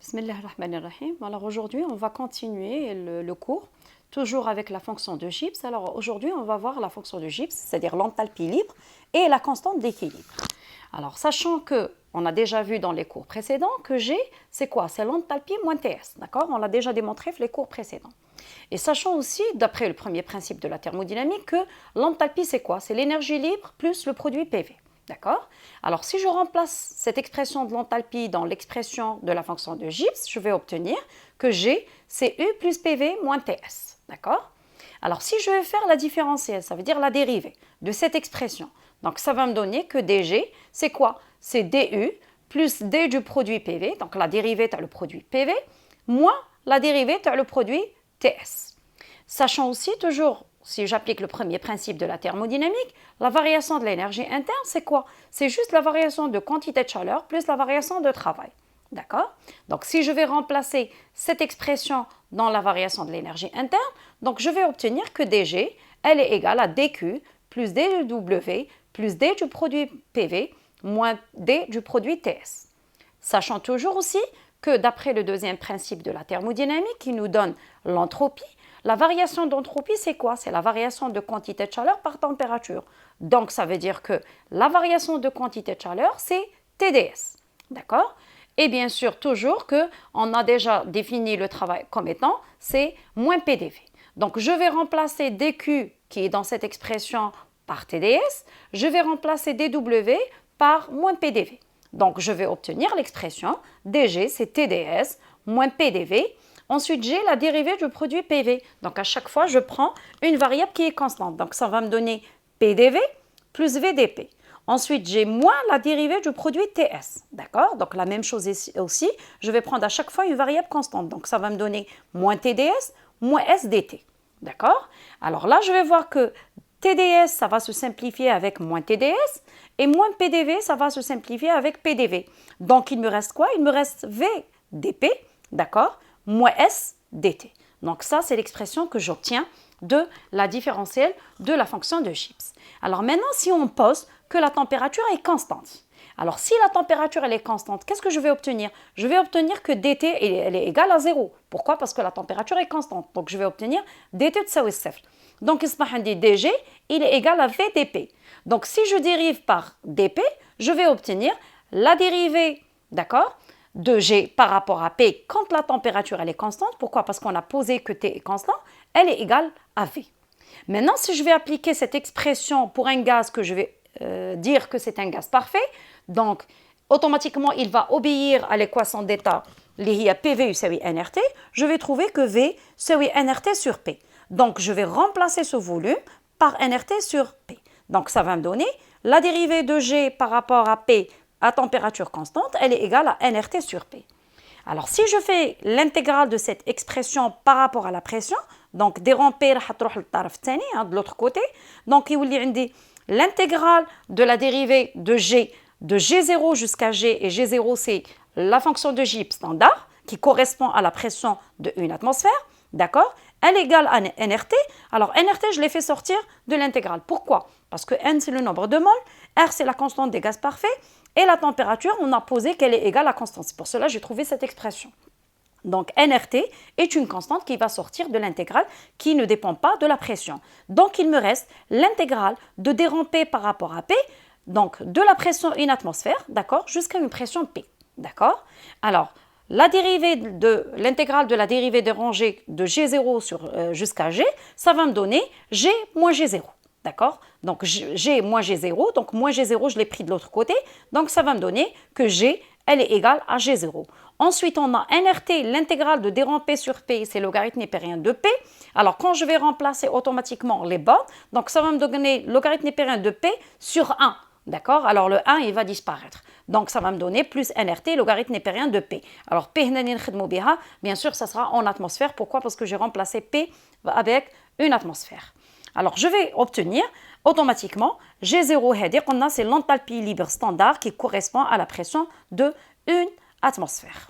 Bismillahirrahmanirrahim. Alors aujourd'hui, on va continuer le cours, toujours avec la fonction de Gibbs. Alors aujourd'hui, on va voir la fonction de Gibbs, c'est-à-dire l'enthalpie libre et la constante d'équilibre. Alors sachant que on a déjà vu dans les cours précédents que G, c'est quoi? C'est l'enthalpie moins TS, d'accord? On l'a déjà démontré dans les cours précédents. Et sachant aussi, d'après le premier principe de la thermodynamique, que l'enthalpie, c'est quoi? C'est l'énergie libre plus le produit PV. D'accord? Alors, si je remplace cette expression de l'enthalpie dans l'expression de la fonction de Gibbs, je vais obtenir que G, c'est U plus PV moins TS. D'accord? Alors, si je vais faire la différentielle, ça veut dire la dérivée de cette expression. Donc, ça va me donner que dG, c'est quoi? C'est du plus d du produit PV, donc la dérivée tu as le produit PV, moins la dérivée tu as le produit TS. Sachant aussi toujours, si j'applique le premier principe de la thermodynamique, la variation de l'énergie interne, c'est quoi? C'est juste la variation de quantité de chaleur plus la variation de travail. D'accord? Donc, si je vais remplacer cette expression dans la variation de l'énergie interne, donc je vais obtenir que dG, elle est égale à dQ plus dW plus d du produit PV moins d du produit TS. Sachant toujours aussi que d'après le deuxième principe de la thermodynamique qui nous donne l'entropie, la variation d'entropie, c'est quoi? C'est la variation de quantité de chaleur par température. Donc, ça veut dire que la variation de quantité de chaleur, c'est TdS. D'accord? Et bien sûr, toujours qu'on a déjà défini le travail comme étant, c'est moins PDV. Donc, je vais remplacer dQ, qui est dans cette expression, par TdS. Je vais remplacer dW par moins PDV. Donc, je vais obtenir l'expression dG, c'est TdS, moins PDV. Ensuite, j'ai la dérivée du produit PV. Donc, à chaque fois, je prends une variable qui est constante. Donc, ça va me donner PDV plus VDP. Ensuite, j'ai moins la dérivée du produit TS. D'accord? Donc, la même chose ici aussi. Je vais prendre à chaque fois une variable constante. Donc, ça va me donner moins TdS, moins SDT. D'accord? Alors là, je vais voir que TdS, ça va se simplifier avec moins TdS. Et moins PDV, ça va se simplifier avec PDV. Donc, il me reste quoi? Il me reste VDP. D'accord? Moins S dt. Donc ça, c'est l'expression que j'obtiens de la différentielle de la fonction de Gibbs. Alors maintenant, si on pose que la température est constante. Alors si la température elle est constante, qu'est-ce que je vais obtenir? Je vais obtenir que dt elle est égale à 0. Pourquoi? Parce que la température est constante. Donc je vais obtenir dt تساوي صفر. Donc dg il est égal à vdp. Donc si je dérive par dp, je vais obtenir la dérivée, d'accord, de G par rapport à P quand la température elle est constante. Pourquoi? Parce qu'on a posé que T est constant, elle est égale à V. Maintenant, si je vais appliquer cette expression pour un gaz que je vais dire que c'est un gaz parfait, donc automatiquement il va obéir à l'équation d'état اللي هي PV يساوي nRT, je vais trouver que V يساوي nRT sur P. Donc je vais remplacer ce volume par nRT sur P. Donc ça va me donner la dérivée de G par rapport à P à température constante, elle est égale à nRT sur P. Alors, si je fais l'intégrale de cette expression par rapport à la pression, donc ديرون P راح تروح للطرف الثاني de l'autre côté, donc يولي عندي l'intégrale de la dérivée de G de G0 jusqu'à G, et G0 c'est la fonction de Gibbs standard qui correspond à la pression de une atmosphère, d'accord? Elle est égale à nRT. Alors nRT, je l'ai fait sortir de l'intégrale. Pourquoi? Parce que N, c'est le nombre de moles, R, c'est la constante des gaz parfaits, et la température, on a posé qu'elle est égale à constante. C'est pour cela que j'ai trouvé cette expression. Donc nRT est une constante qui va sortir de l'intégrale qui ne dépend pas de la pression. Donc il me reste l'intégrale de déramper par rapport à P, donc de la pression une atmosphère, d'accord, jusqu'à une pression P. D'accord? Alors, la dérivée de l'intégrale de la dérivée de rangée de G0 jusqu'à G, ça va me donner G moins G0. D'accord? Donc G moins G0, donc moins G0, je l'ai pris de l'autre côté, donc ça va me donner que G, elle est égale à G0. Ensuite, on a nRT, l'intégrale de déramper sur P, c'est logarithme népérien de P. Alors, quand je vais remplacer automatiquement les bornes, donc ça va me donner logarithme népérien de P sur 1. D'accord? Alors, le 1, il va disparaître. Donc, ça va me donner plus nRT, logarithme népérien de P. Alors, P, bien sûr, ça sera en atmosphère. Pourquoi? Parce que j'ai remplacé P avec une atmosphère. Alors, je vais obtenir automatiquement G0, c'est l'enthalpie libre standard qui correspond à la pression de une atmosphère.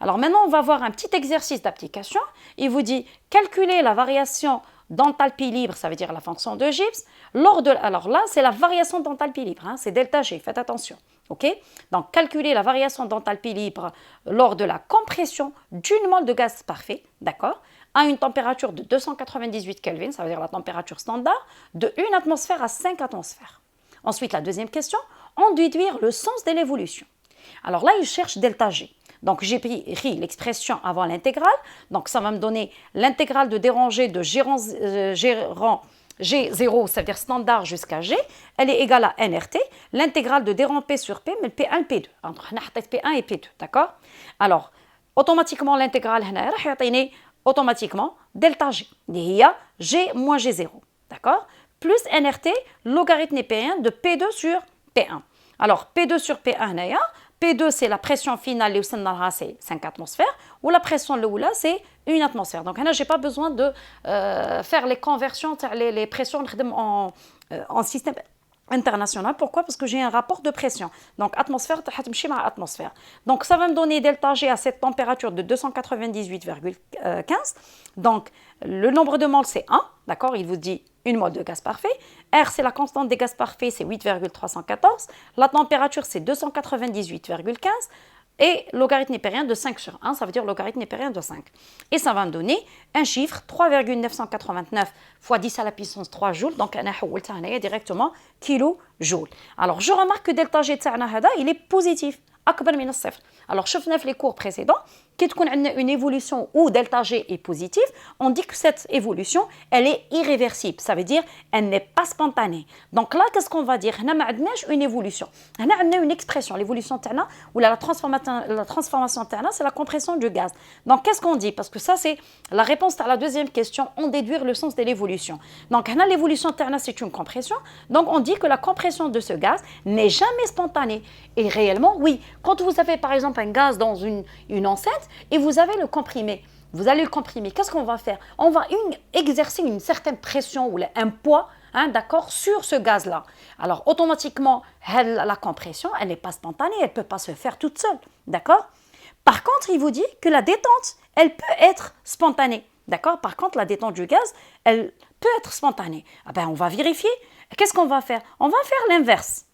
Alors maintenant, on va voir un petit exercice d'application. Il vous dit calculer la variation d'enthalpie libre, ça veut dire la fonction de Gibbs, alors là, c'est la variation d'enthalpie libre, c'est delta G, faites attention. Ok? Donc, calculer la variation d'enthalpie libre lors de la compression d'une mole de gaz parfait, d'accord, à une température de 298 Kelvin, ça veut dire la température standard, de 1 atmosphère à 5 atmosphères. Ensuite, la deuxième question, en déduire le sens de l'évolution. Alors là, il cherche delta G. Donc, j'ai pris l'expression avant l'intégrale. Donc, ça va me donner l'intégrale de dérangée de gérant G0, c'est-à-dire standard jusqu'à G, elle est égale à NRT, l'intégrale de dérang P sur P, mais P1 et P2. Entre P1 et P2, d'accord? Alors, automatiquement, l'intégrale, automatiquement, delta G, qui est G moins G0, d'accord? Plus NRT, logarithme P1 de P2 sur P1. Alors, P2 sur P1, P2, c'est la pression finale, c'est 5 atmosphères, ou la pression là, c'est 1 atmosphère. Donc, je n'ai pas besoin de faire les conversions, les pressions en système international. Pourquoi? Parce que j'ai un rapport de pression. Donc, atmosphère, atmosphère. Donc, ça va me donner delta G à cette température de 298,15. Donc, le nombre de moles, c'est 1. D'accord? Il vous dit une mole de gaz parfait. R, c'est la constante des gaz parfaits, c'est 8,314. La température, c'est 298,15. Et logarithme népérien de 5 sur 1, ça veut dire logarithme népérien de 5. Et ça va me donner un chiffre, 3,989 fois 10 à la puissance 3 joules. Donc, on a directement kilojoule. Alors, je remarque que delta G, il est positif. Alors, je fais les cours précédents. Quand on a une évolution où delta G est positif, on dit que cette évolution, elle est irréversible. Ça veut dire elle n'est pas spontanée. Donc là, qu'est-ce qu'on va dire? On n'a pas une évolution. On a une expression. L'évolution ou la transformation c'est la compression du gaz. Donc qu'est-ce qu'on dit? Parce que ça, c'est la réponse à la deuxième question, on déduire le sens de l'évolution. Donc l'évolution c'est une compression. Donc on dit que la compression de ce gaz n'est jamais spontanée. Et réellement, oui. Quand vous avez par exemple un gaz dans une enceinte, et vous avez le comprimé. Vous allez le comprimer. Qu'est-ce qu'on va faire? On va exercer une certaine pression ou un poids, d'accord, sur ce gaz-là. Alors, automatiquement, la compression, elle n'est pas spontanée, elle ne peut pas se faire toute seule, d'accord? Par contre, il vous dit que la détente, elle peut être spontanée, d'accord? Par contre, la détente du gaz, elle peut être spontanée. Ah ben, on va vérifier. Qu'est-ce qu'on va faire? On va faire l'inverse.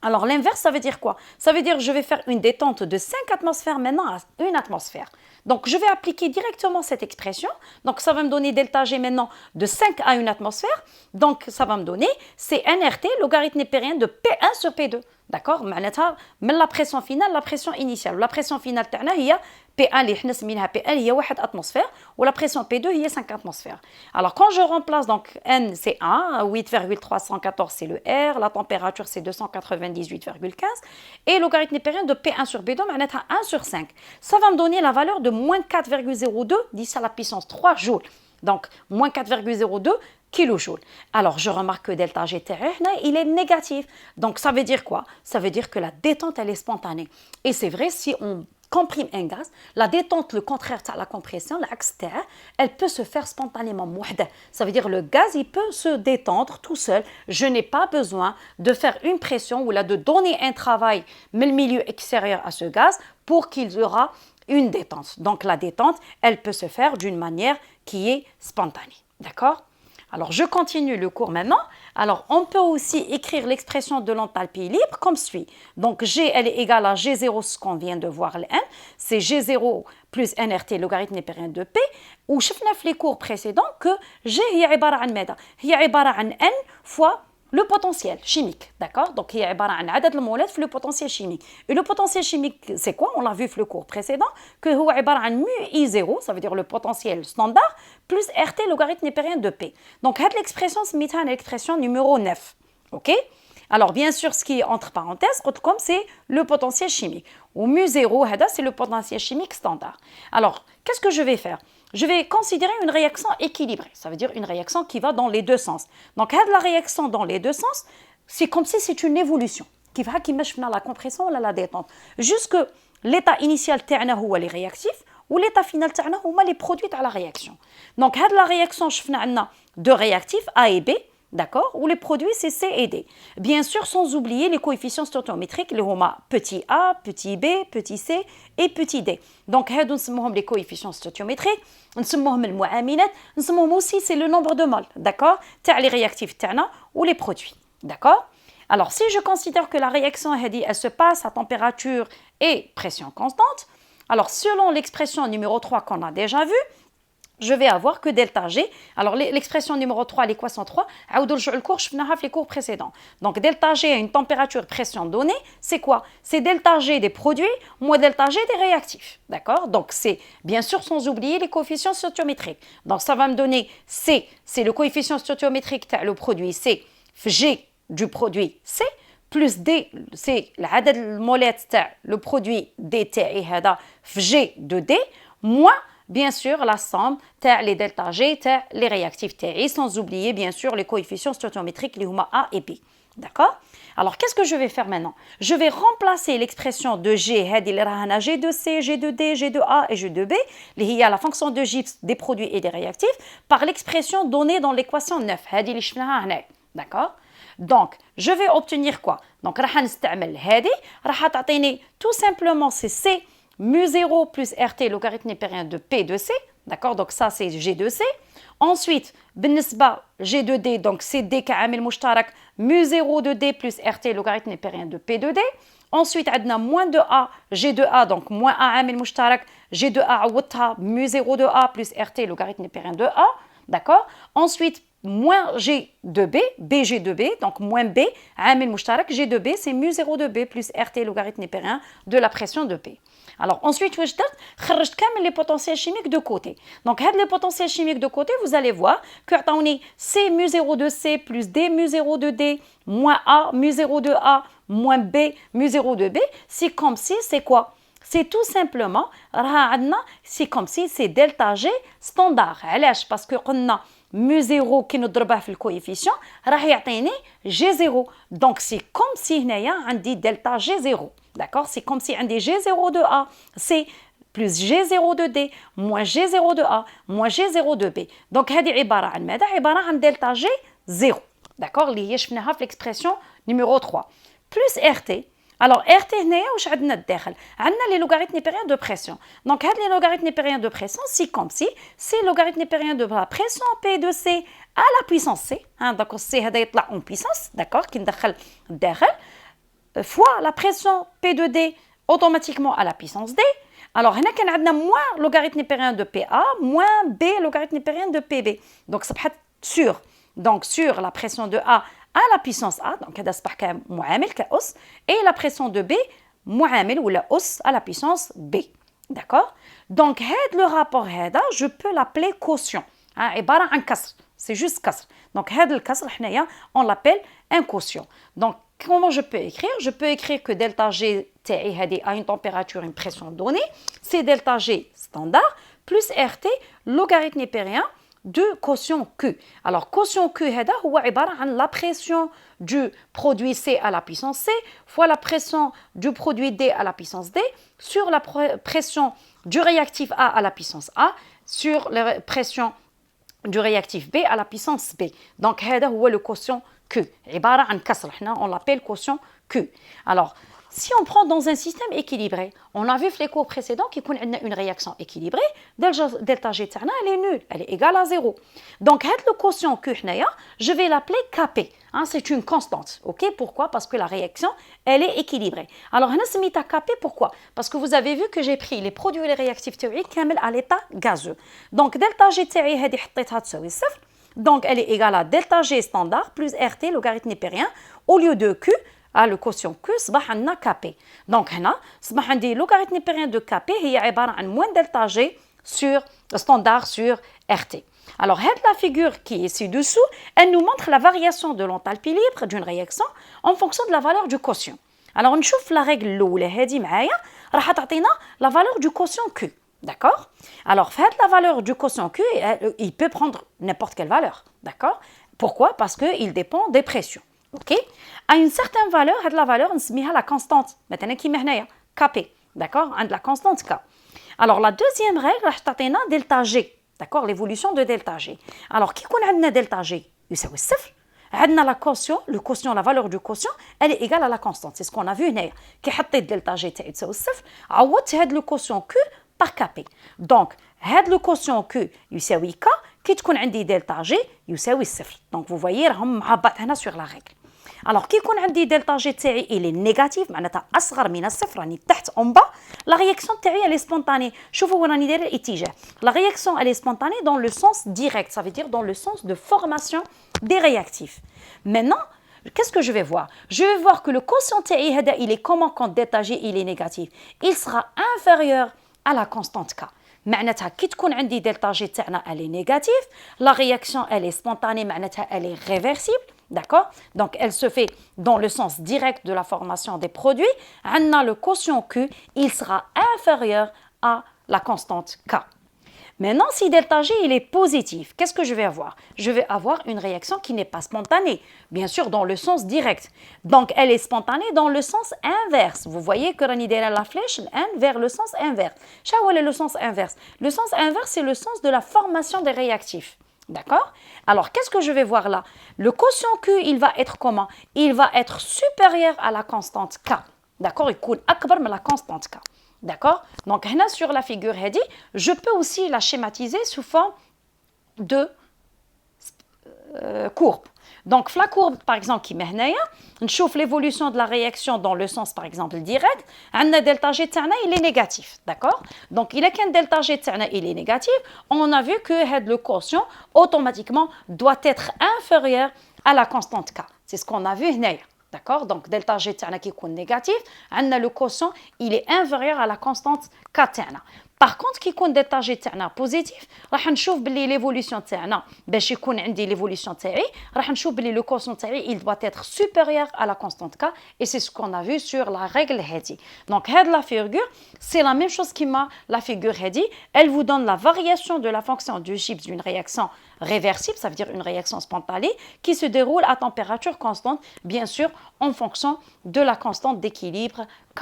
Alors, l'inverse, ça veut dire quoi? Ça veut dire que je vais faire une détente de 5 atmosphères maintenant à 1 atmosphère. Donc, je vais appliquer directement cette expression. Donc, ça va me donner delta G maintenant de 5 à 1 atmosphère. Donc, ça va me donner, c'est NRT, logarithme népérien de P1 sur P2. D'accord? Mais la pression finale, la pression initiale. La pression finale, il y a P1, P1, il y a 1 atmosphère, ou la pression P2, il y a 5 atmosphères. Alors, quand je remplace, donc N, c'est 1, 8,314, c'est le R, la température, c'est 298,15, et logarithme népérien de P1 sur P2, 1 sur 5. Ça va me donner la valeur de moins 4,02, 10 à la puissance 3 joules. Donc, moins 4,02 kilojoules. Alors, je remarque que delta G, il est négatif. Donc, ça veut dire quoi? Ça veut dire que la détente, elle est spontanée. Et c'est vrai, si on comprime un gaz, la détente, le contraire de la compression, l'axe terre, elle peut se faire spontanément. Ça veut dire le gaz, il peut se détendre tout seul. Je n'ai pas besoin de faire une pression ou là de donner un travail, mais le milieu extérieur à ce gaz pour qu'il y aura une détente. Donc, la détente, elle peut se faire d'une manière qui est spontanée. D'accord? Alors, je continue le cours maintenant. Alors, on peut aussi écrire l'expression de l'enthalpie libre comme suit. Donc, G, elle est égale à G0, ce qu'on vient de voir, le N. C'est G0 plus NRT, logarithme népérien de P. Ou, je dans les cours précédents que G, هي عبارة عن ماذا؟ هي عبارة عن N fois le potentiel chimique, d'accord? Donc, il y a عدد المولات في le potentiel chimique. Et le potentiel chimique, c'est quoi? On l'a vu dans le cours précédent, que هو عبارة عن mu I0, ça veut dire le potentiel standard, plus RT logarithme népérien de P. Donc, cette l'expression, c'est l'expression numéro 9, ok? Alors, bien sûr, ce qui est entre parenthèses, comme c'est le potentiel chimique. Ou mu0, c'est le potentiel chimique standard. Alors, qu'est-ce que je vais faire? Je vais considérer une réaction équilibrée. Ça veut dire une réaction qui va dans les deux sens. Donc, la réaction dans les deux sens, c'est comme si c'est une évolution. Qui va la compression ou la détente. Jusque l'état initial est réactif ou l'état final est les produits à la réaction. Donc, la réaction, je fais deux réactifs, A et B. D'accord? Où les produits, c'est C et D. Bien sûr, sans oublier les coefficients stoichiométriques, les petit a, petit b, petit c et petit d. Donc, nous sommes les coefficients stoichiométriques, nous sommes les muamilat, nous sommes aussi, c'est le nombre de moles. D'accord? Les réactifs ou les produits. D'accord? Alors, si je considère que la réaction, elle se passe à température et pression constante, alors selon l'expression numéro 3 qu'on a déjà vue, je vais avoir que delta G. Alors, l'expression numéro 3, l'équation 3, les cours précédents. Donc, delta G a une température pression donnée. C'est quoi? C'est delta G des produits moins delta G des réactifs. D'accord? Donc, c'est bien sûr sans oublier les coefficients stoichiométriques. Donc, ça va me donner C, c'est le coefficient stoichiométrique, le produit C, G du produit C, plus D, c'est le molette, le produit DT, G de D, moins bien sûr la somme les delta G les réactifs TI, sans oublier bien sûr les coefficients stoichiométriques les A et B. D'accord? Alors qu'est-ce que je vais faire maintenant? Je vais remplacer l'expression de G, G de C, G de D, G de A et G de B, liée à la fonction de Gibbs des produits et des réactifs, par l'expression donnée dans l'équation 9. D'accord? Donc, je vais obtenir quoi? Donc, tout simplement c'est C mu0 plus RT logarithme népérien de P de C, d'accord? Donc ça c'est G de C. Ensuite, بالنسبة G de D, donc c'est D كعامل مشترك mu0 de D plus RT logarithme népérien de P de D. Ensuite, عندنا moins de A, G de A, donc moins A عامل مشترك, G de A عوضتها mu0 de A plus RT logarithme népérien de A, d'accord? Ensuite, moins G de B, BG de B, donc moins B, عامل مشترك, G de B, c'est mu0 de B plus RT logarithme népérien de la pression de P. Alors ensuite, je vais les potentiels chimiques de côté. Donc, les potentiels chimiques de côté, vous allez voir que C mu0 de C plus D mu0 de D moins A mu0 de A moins B mu0 de B, c'est comme si, c'est quoi? C'est tout simplement, c'est comme si c'est delta G standard. Parce que on a mu0 qui nous donne le coefficient, G0. Donc, c'est comme si on dit delta G0. D'accord? C'est comme si on dit G0 de A, c'est plus G0 de D, moins G0 de A, moins G0 de B. Donc, c'est delta G0. D'accord? C'est ce qu'on a في l'expression numéro 3. Plus RT. Alors, RT, on a les logarithmes népériens de pression. Donc, les logarithmes népériens de pression, c'est comme si c'est le logarithme népérien de la pression P de C à la puissance C. Donc, C est en puissance, d'accord, qui fois la pression P de D automatiquement à la puissance D. Alors, on a moins logarithme népérien de PA, moins B logarithme népérien de PB. Donc, ça peut être sur la pression de A à la puissance A, donc هذا أصبح كمعامل كأس, et la pression de B معامل ou la os à la puissance B. D'accord? Donc, le rapport هذا, je peux l'appeler quotient. عبارة عن كسر. C'est juste كسر. Donc, هذا الكسر حنايا, on l'appelle un quotient. Donc, comment je peux écrire? Je peux écrire que delta G TI a une température, une pression donnée. C'est delta G standard plus RT logarithme népérien de quotient Q. Alors, quotient Q, c'est la pression du produit C à la puissance C fois la pression du produit D à la puissance D sur la pression du réactif A à la puissance A sur la pression du réactif B à la puissance B. Donc, c'est le quotient Q. On l'appelle quotient Q. Alors, si on prend dans un système équilibré, on a vu les cours précédents qu'il y a une réaction équilibrée, delta G elle est nulle, elle est égale à 0. Donc, le quotient Q, je vais l'appeler Kp. C'est une constante. Ok? Pourquoi? Parce que la réaction, elle est équilibrée. Alors, on a mis à Kp, pourquoi? Parce que vous avez vu que j'ai pris les produits et les réactifs théoriques à l'état gazeux. Donc, delta G donc elle est égale à delta G standard plus RT logarithme népérien au lieu de Q. Le quotient Q, c'est Kp. Donc, le logarithme népérien de Kp est moins delta G sur standard sur RT. Alors, la figure qui est ci-dessous, elle nous montre la variation de l'enthalpie libre d'une réaction en fonction de la valeur du quotient. Alors, on voit la règle la valeur du quotient Q. D'accord? Alors, la valeur du quotient Q, il peut prendre n'importe quelle valeur. D'accord? Pourquoi? Parce qu'il dépend des pressions. Ok? À une certaine valeur, la valeur, on se met à la constante. Maintenant, qui est Kp. D'accord? La constante K. Alors, la deuxième règle, c'est delta G. D'accord? L'évolution de delta G. Alors, qui connaît delta G? C'est صفر. La quotient, le quotient, la valeur du quotient, elle est égale à la constante. C'est ce qu'on a vu. Qui a delta G, c'est صفر. عوضت le quotient Q par Kp. Donc, le quotient Q يساوي K, qui تكون عندي delta G يساوي صفر. Donc, vous voyez, on va sur la règle. Alors كي يكون عندي دلتا جي تاعي il est négatif معناتها اصغر من الصفر راني تحت en bas la réaction تاعي elle est spontanée. شوفوا وين راني دايره الاتجاه. La réaction elle est spontanée dans le sens direct, ça veut dire dans le sens de formation des réactifs. Maintenant, qu'est-ce que je vais voir? Je vais voir que le quotient تاعي هذا il est comment quand delta G il est négatif? Il sera inférieur à la constante K. معناتها كي تكون عندي دلتا جي تاعنا elle est négative, la réaction elle est spontanée معناتها elle est réversible, d'accord? Donc elle se fait dans le sens direct de la formation des produits. عندنا le quotient Q, il sera inférieur à la constante K. Maintenant, si delta G il est positif, qu'est-ce que je vais avoir? Je vais avoir une réaction qui n'est pas spontanée, bien sûr dans le sens direct. Donc, elle est spontanée dans le sens inverse. Vous voyez que rani daira la flèche vers le sens inverse. Quel est le sens inverse? Le sens inverse, c'est le sens de la formation des réactifs. D'accord? Alors, qu'est-ce que je vais voir là? Le quotient Q, il va être comment? Il va être supérieur à la constante K. D'accord? Il coule akbar mais la constante K. D'accord? Donc, sur la figure, je peux aussi la schématiser sous forme de courbe. Donc, la courbe, par exemple, qui on chauffe l'évolution de la réaction dans le sens, par exemple, direct. Delta G, il est négatif. D'accord? Donc, il est qu'un delta G, il est négatif. On a vu que le quotient, automatiquement, doit être inférieur à la constante K. C'est ce qu'on a vu. D'accord? Donc, delta G qui est négatif, le quotient, il est inférieur à la constante K. Par contre, qui est delta G positif, راح نشوف باللي l'évolution تاعنا باش يكون عندي l'évolution تاعي راح نشوف باللي le quotient تاعي il doit être supérieur à la constante K et c'est ce qu'on a vu sur la règle هذه. Donc هاد la figure, c'est la même chose qui m'a la figure هذه, elle vous donne la variation de la fonction du Gibbs d'une réaction réversible, ça veut dire une réaction spontanée qui se déroule à température constante, bien sûr en fonction de la constante d'équilibre K.